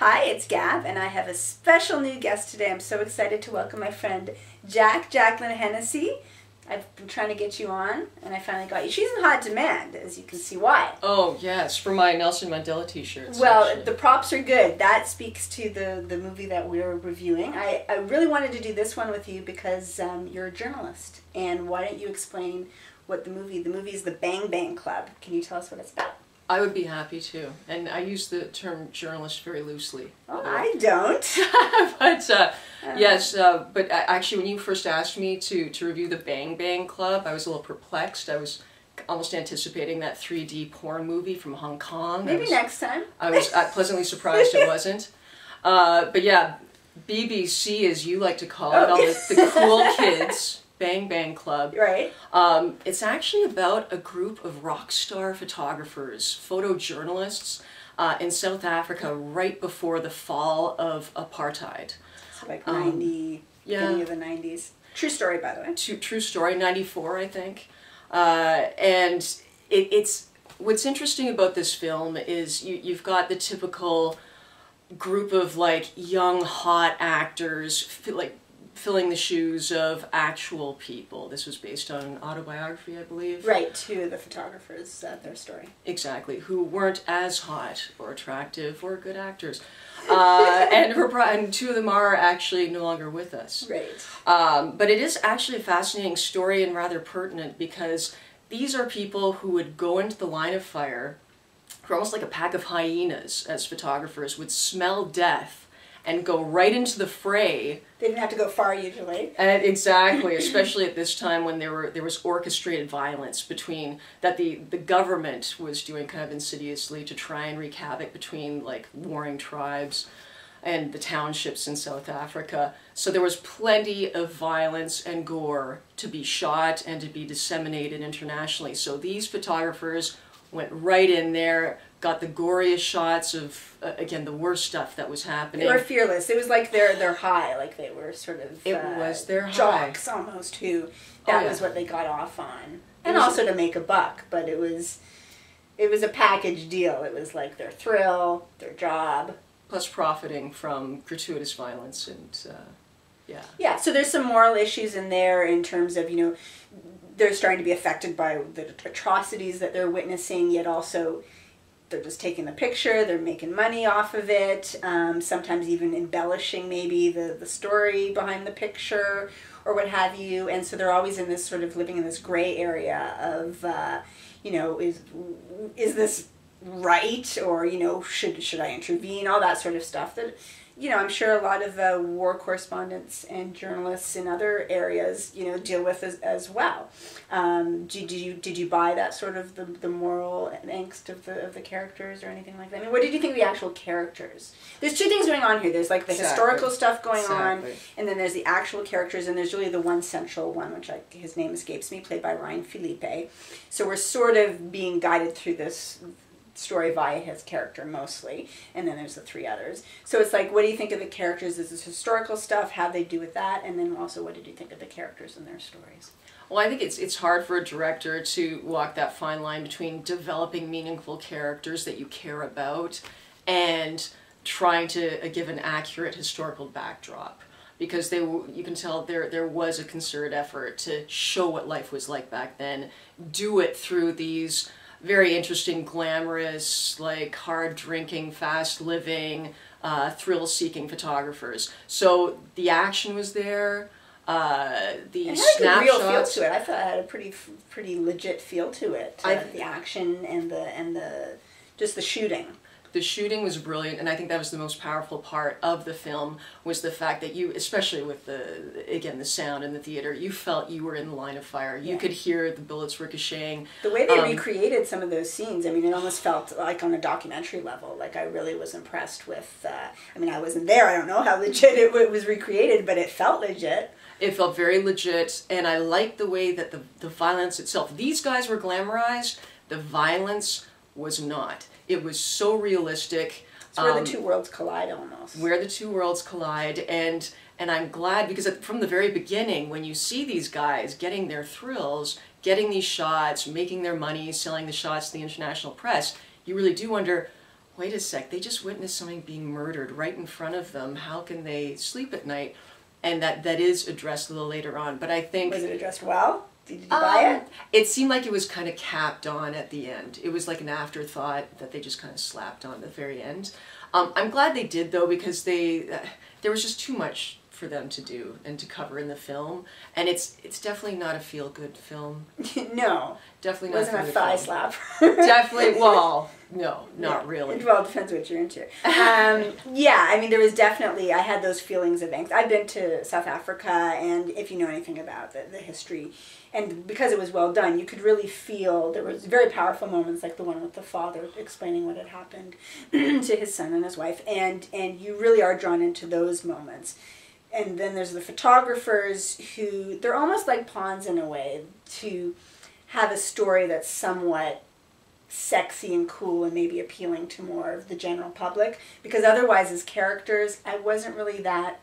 Hi, it's Gab, and I have a special new guest today. I'm so excited to welcome my friend Jacqueline Hennessy. I've been trying to get you on, and I finally got you. She's in hot demand, as you can see why. Oh, yes, for my Nelson Mandela t-shirts. Well, actually. The props are good. That speaks to the movie that we're reviewing. I really wanted to do this one with you because you're a journalist. And why don't you explain what the movie is The Bang Bang Club. Can you tell us what it's about? I would be happy to, and I use the term journalist very loosely. Oh, I don't. But yes, but actually when you first asked me to review The Bang Bang Club, I was a little perplexed. I was almost anticipating that 3D porn movie from Hong Kong. Maybe next time. I was pleasantly surprised it wasn't. But yeah, BBC, as you like to call it, all the cool kids. Bang Bang Club. Right. It's actually about a group of rock star photographers, photojournalists in South Africa right before the fall of apartheid. So like 90, beginning of the 90s. True story, by the way. True story, 94, I think. And it's what's interesting about this film is you've got the typical group of like young hot actors, like filling the shoes of actual people. This was based on an autobiography, I believe. Right, two of the photographers, their story. Exactly, who weren't as hot or attractive or good actors. And two of them are actually no longer with us. Right. But it is actually a fascinating story and rather pertinent because these are people who would go into the line of fire, who are almost like a pack of hyenas as photographers, would smell death and go right into the fray. They didn't have to go far usually. Exactly, especially at this time when there was orchestrated violence between that the government was doing kind of insidiously to try and wreak havoc between like warring tribes and the townships in South Africa. So there was plenty of violence and gore to be shot and to be disseminated internationally. So these photographers went right in there, got the goriest shots of, again, the worst stuff that was happening. They were fearless. It was like their high, like they were sort of it was their jocks high. Almost who that was what they got off on. And was also to make a buck, but it was a package deal. It was like their thrill, their job. Plus profiting from gratuitous violence and, yeah. Yeah, so there's some moral issues in there in terms of, you know, they're starting to be affected by the atrocities that they're witnessing, yet also they're just taking the picture, they're making money off of it, sometimes even embellishing maybe the story behind the picture or what have you, and so they're always in this sort of living in this gray area of, you know, is this right, or, you know, should I intervene, all that sort of stuff that, you know, I'm sure a lot of war correspondents and journalists in other areas, you know, deal with as well. Did you buy that sort of the moral angst of the characters or anything like that? I mean, what did you think of the actual characters? There's two things going on here. There's like the historical stuff going on, and then there's the actual characters, and there's really the one central one, which his name escapes me, played by Ryan Philippe. So we're sort of being guided through this story via his character mostly, and then there's the three others. So it's like, what do you think of the characters? Is this historical stuff? How they do with that? And then also, what did you think of the characters and their stories? Well, I think it's hard for a director to walk that fine line between developing meaningful characters that you care about and trying to give an accurate historical backdrop. Because you can tell there was a concerted effort to show what life was like back then, do it through these very interesting, glamorous, like hard-drinking, fast-living, thrill-seeking photographers. So the action was there. The snapshots. It had a real feel to it. I thought it had a pretty legit feel to it. The action and just the shooting. The shooting was brilliant, and I think that was the most powerful part of the film, was the fact that you, especially with the sound in the theater, you felt you were in the line of fire. You could hear the bullets ricocheting. The way they recreated some of those scenes, I mean, it almost felt like on a documentary level. Like, I really was impressed with, I mean, I wasn't there. I don't know how legit it was recreated, but it felt legit. It felt very legit, and I liked the way that the violence itself, these guys were glamorized, the violence was not. It was so realistic. It's where the two worlds collide almost. Where the two worlds collide, and I'm glad because from the very beginning, when you see these guys getting their thrills, getting these shots, making their money, selling the shots to the international press, you really do wonder, wait a sec, they just witnessed somebody being murdered right in front of them. How can they sleep at night? And that is addressed a little later on. But I think... Was it addressed well? Did you buy it? It seemed like it was kind of capped on at the end. It was like an afterthought that they just kind of slapped on at the very end. I'm glad they did, though, because there was just too much for them to do and to cover in the film, and it's definitely not a feel-good film. No, definitely not. Wasn't a thigh slap. Definitely, well, no, not really. Well, it depends what you're into. Yeah, I mean, there was definitely, I had those feelings of angst. I've been to South Africa, and if you know anything about the history, and because it was well done, you could really feel, there was very powerful moments like the one with the father explaining what had happened to his son and his wife, and you really are drawn into those moments. And then there's the photographers who, they're almost like pawns in a way to have a story that's somewhat sexy and cool and maybe appealing to more of the general public. Because otherwise, as characters, I wasn't really that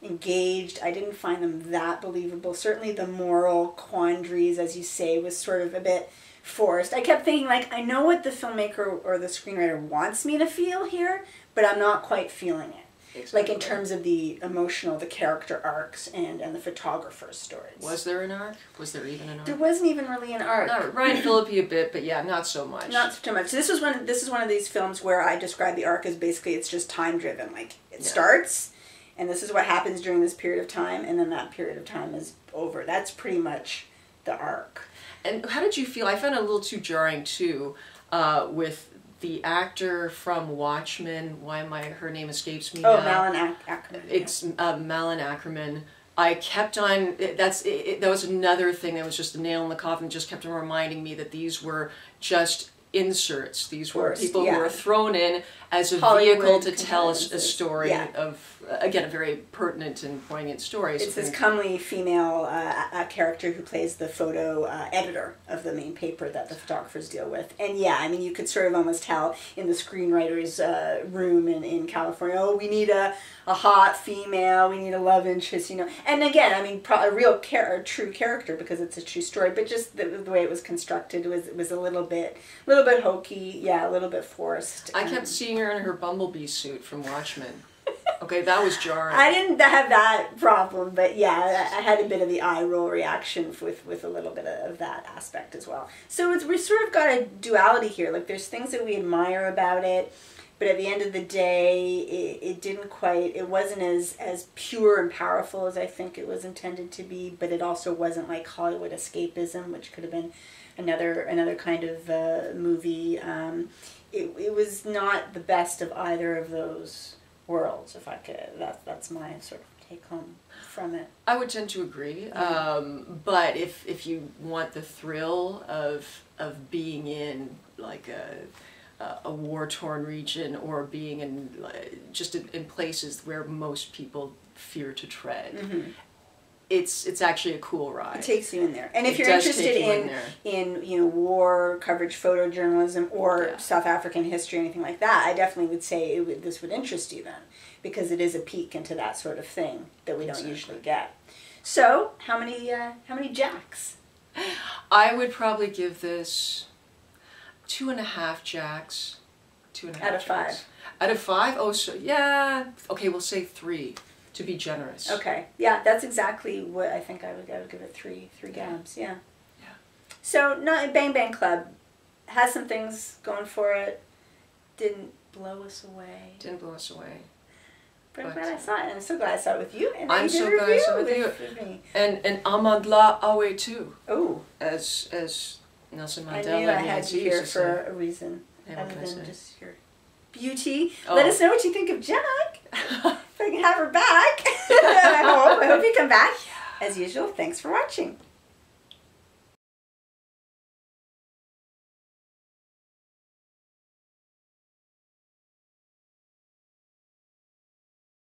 engaged. I didn't find them that believable. Certainly the moral quandaries, as you say, was sort of a bit forced. I kept thinking, like, I know what the filmmaker or the screenwriter wants me to feel here, but I'm not quite feeling it. Exactly. Like in terms of the emotional, the character arcs and the photographer's stories. Was there an arc? Was there even an arc? There wasn't even really an arc. Not Ryan Phillippe a bit, but yeah, not so much. Not so much. This is one of these films where I describe the arc as basically it's just time driven. Like it starts, and this is what happens during this period of time, and then that period of time is over. That's pretty much the arc. And how did you feel? I found it a little too jarring too, with the actor from Watchmen, her name escapes me now. Malin Ackerman. It's Malin Ackerman. I kept on, that was another thing that was just a nail in the coffin, just kept on reminding me that these were just inserts. These were people who were thrown in as a vehicle to tell a story of, again, a very pertinent and poignant story. It's this comely female character who plays the photo editor of the main paper that the photographers deal with. And yeah, I mean, you could sort of almost tell in the screenwriter's room in California, oh, we need a hot female, we need a love interest, you know. And again, I mean, a real true character because it's a true story, but just the way it was constructed was a little bit hokey, yeah, a little bit forced. I kept seeing her in her bumblebee suit from Watchmen. Okay, that was jarring. I didn't have that problem, but yeah, I had a bit of the eye roll reaction with a little bit of that aspect as well. So we sort of got a duality here. Like there's things that we admire about it, but at the end of the day, it wasn't as pure and powerful as I think it was intended to be, but it also wasn't like Hollywood escapism, which could have been another kind of movie. It was not the best of either of those worlds, if I could. That's my sort of take home from it. I would tend to agree, but if you want the thrill of being in like a war-torn region or being in just in places where most people fear to tread, it's actually a cool ride. It takes you in there. And if you're interested in war coverage, photojournalism, or South African history, anything like that, I definitely would say this would interest you then, because it is a peek into that sort of thing that we don't usually get. So, how many jacks? I would probably give this 2.5 jacks. 2.5 out of 5. Out of 5? Oh, so yeah. Okay, we'll say 3. To be generous. Okay. Yeah, that's exactly what I think I would give it 3 gams. Yeah. Yeah. So, Bang Bang Club has some things going for it. Didn't blow us away. But I'm glad I saw it, and I'm so glad I saw it with you. And I'm so glad I saw it with you. And Amandla Awe too. Oh. As Nelson Mandela. I knew I had you here for a reason, other than just your beauty. Let us know what you think of Jack. If I can have her back. I hope you come back. As usual, thanks for watching.